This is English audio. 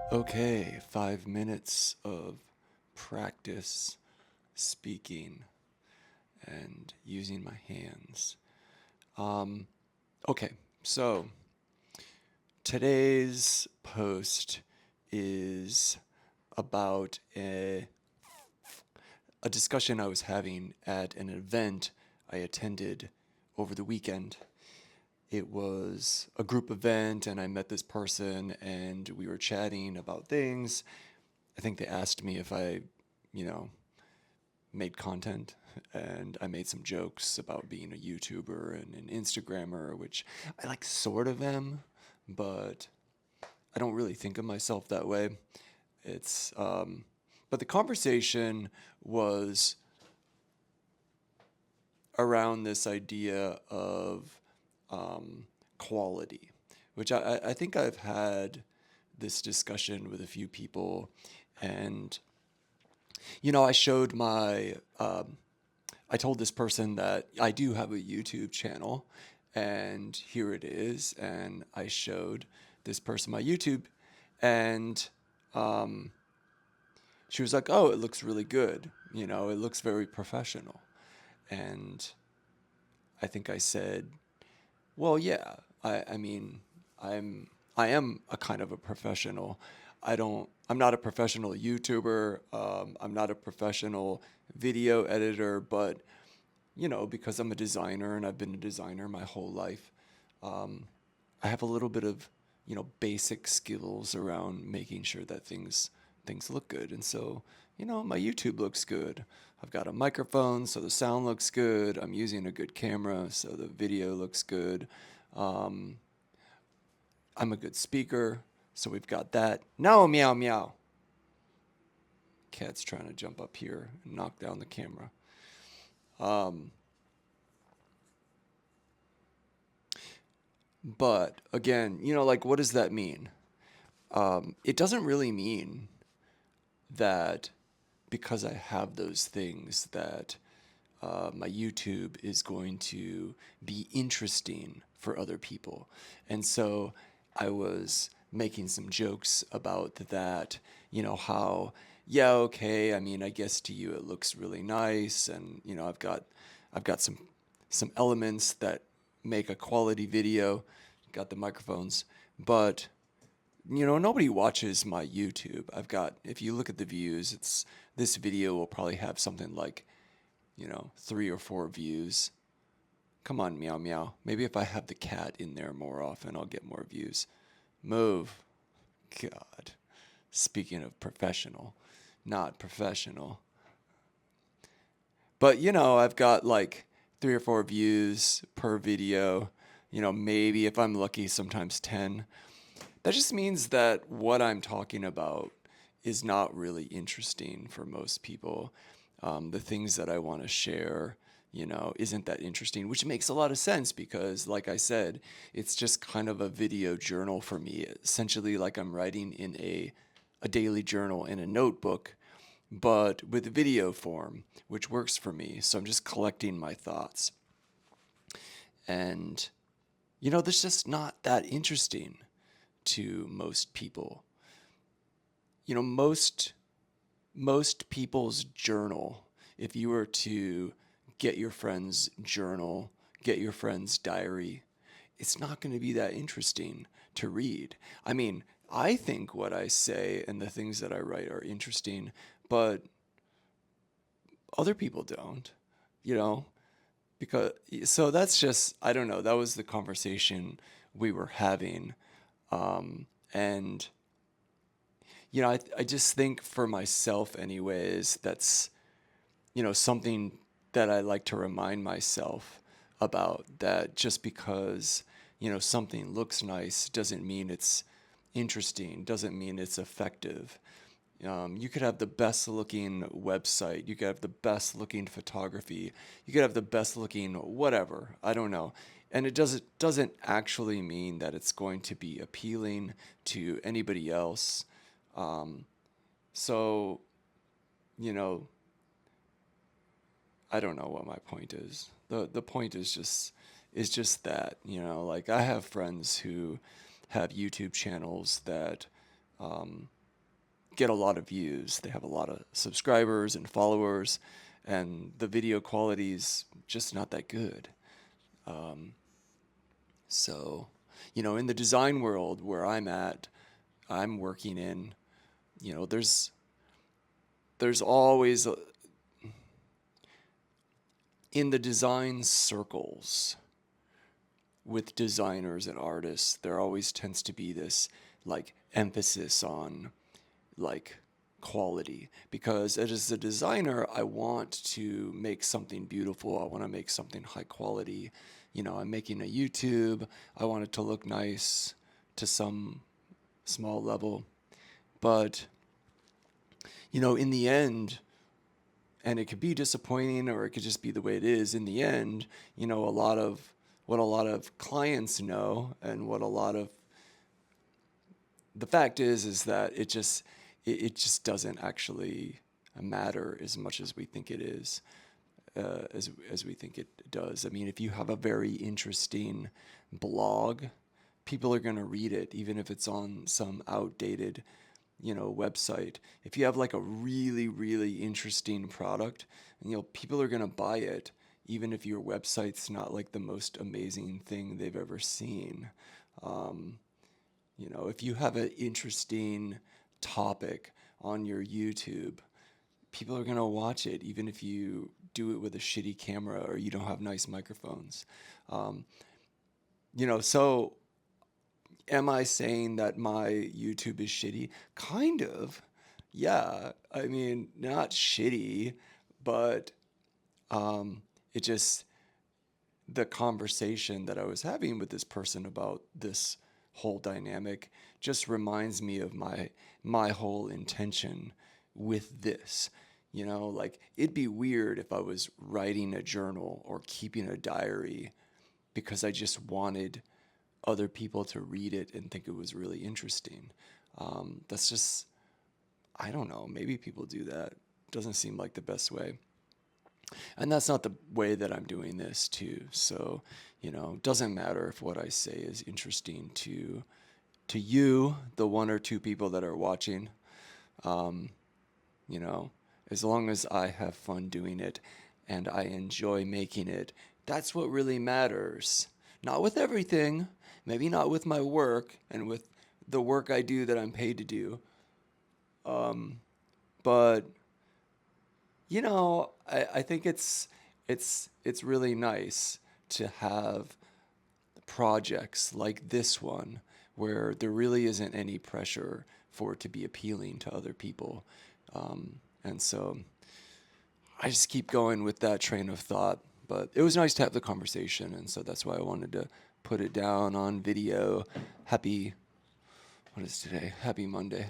Okay, 5 minutes of practice speaking and using my hands. Um, okay, so today's post is about a discussion I was having at an event I attended over the weekend. It was a group event, and I met this person, and we were chatting about things. I think they asked me if I, you know, made content, and I made some jokes about being a YouTuber and an Instagrammer, which I like sort of am, but I don't really think of myself that way. It's but the conversation was around this idea of um, quality, which I think I've had this discussion with a few people, and I showed my I told this person that I do have a YouTube channel, and here it is. And I showed this person my YouTube, and um, she was like, "Oh, it looks really good. It looks very professional." And I think I said, "Well, yeah. I mean, I'm I am a kind of a professional. I'm not a professional YouTuber. I'm not a professional video editor, but because I'm a designer and I've been a designer my whole life, um, I have a little bit of, basic skills around making sure that things look good. And so, my YouTube looks good. I've got a microphone, so the sound looks good. I'm using a good camera, so the video looks good. Um, I'm a good speaker, so we've got that. No, meow meow. Cat's trying to jump up here and knock down the camera. Um, But again, like, what does that mean? It doesn't really mean that because I have those things that my YouTube is going to be interesting for other people. And so I was making some jokes about that, how, yeah, okay, I mean, I guess to you it looks really nice, and I've got some elements that make a quality video, got the microphones, but nobody watches my YouTube. If you look at the views, this video will probably have something like, 3 or 4 views. Come on, meow meow. Maybe if I have the cat in there more often, I'll get more views. Move. God. Speaking of professional, not professional. But I've got like 3 or 4 views per video. Maybe if I'm lucky, sometimes 10. That just means that what I'm talking about is not really interesting for most people. The things that I want to share, isn't that interesting, which makes a lot of sense because, like I said, it's just kind of a video journal for me. Essentially, like I'm writing in a daily journal in a notebook, but with video form, which works for me. So I'm just collecting my thoughts. And, that's just not that interesting to most people. Most people's journal, if you were to get your friend's journal, get your friend's diary, it's not going to be that interesting to read. I mean, I think what I say and the things that I write are interesting, but other people don't, you know? Because so that's just, I don't know, that was the conversation we were having. And I just think for myself, anyways, that's, something that I like to remind myself about, that just because, something looks nice doesn't mean it's interesting, doesn't mean it's effective. You could have the best looking website, you could have the best looking photography, you could have the best looking whatever, I don't know. And it doesn't actually mean that it's going to be appealing to anybody else. Um, so, you know, I don't know what my point is. The point is just that, like I have friends who have YouTube channels that get a lot of views. They have a lot of subscribers and followers, and the video quality is just not that good. So, in the design world where I'm working in, there's always in the design circles with designers and artists, there always tends to be this like emphasis on like quality, because as a designer, I want to make something beautiful. I want to make something high quality. I'm making a YouTube. I want it to look nice to some small level. But, in the end, and it could be disappointing or it could just be the way it is in the end, a lot of what a lot of clients know, and what a lot of the fact is that it just doesn't actually matter as much as we think it is, as we think it does. I mean, if you have a very interesting blog, people are going to read it, even if it's on some outdated, website. If you have like a really, really interesting product, and people are going to buy it, even if your website's not like the most amazing thing they've ever seen. If you have an interesting topic on your YouTube, people are going to watch it, even if you do it with a shitty camera or you don't have nice microphones. So am I saying that my YouTube is shitty? Kind of. Yeah. I mean, not shitty, but it just, the conversation that I was having with this person about this whole dynamic just reminds me of my whole intention with this. Like, it'd be weird if I was writing a journal or keeping a diary because I just wanted other people to read it and think it was really interesting. That's just, I don't know, maybe people do that. Doesn't seem like the best way. And that's not the way that I'm doing this too. So, doesn't matter if what I say is interesting to you, the one or two people that are watching. Um, you know, as long as I have fun doing it and I enjoy making it, that's what really matters. Not with everything, maybe not with my work and with the work I do that I'm paid to do. But I think it's really nice to have projects like this one where there really isn't any pressure for it to be appealing to other people. And so I just keep going with that train of thought. But it was nice to have the conversation, and so that's why I wanted to put it down on video. What is today? Happy Monday.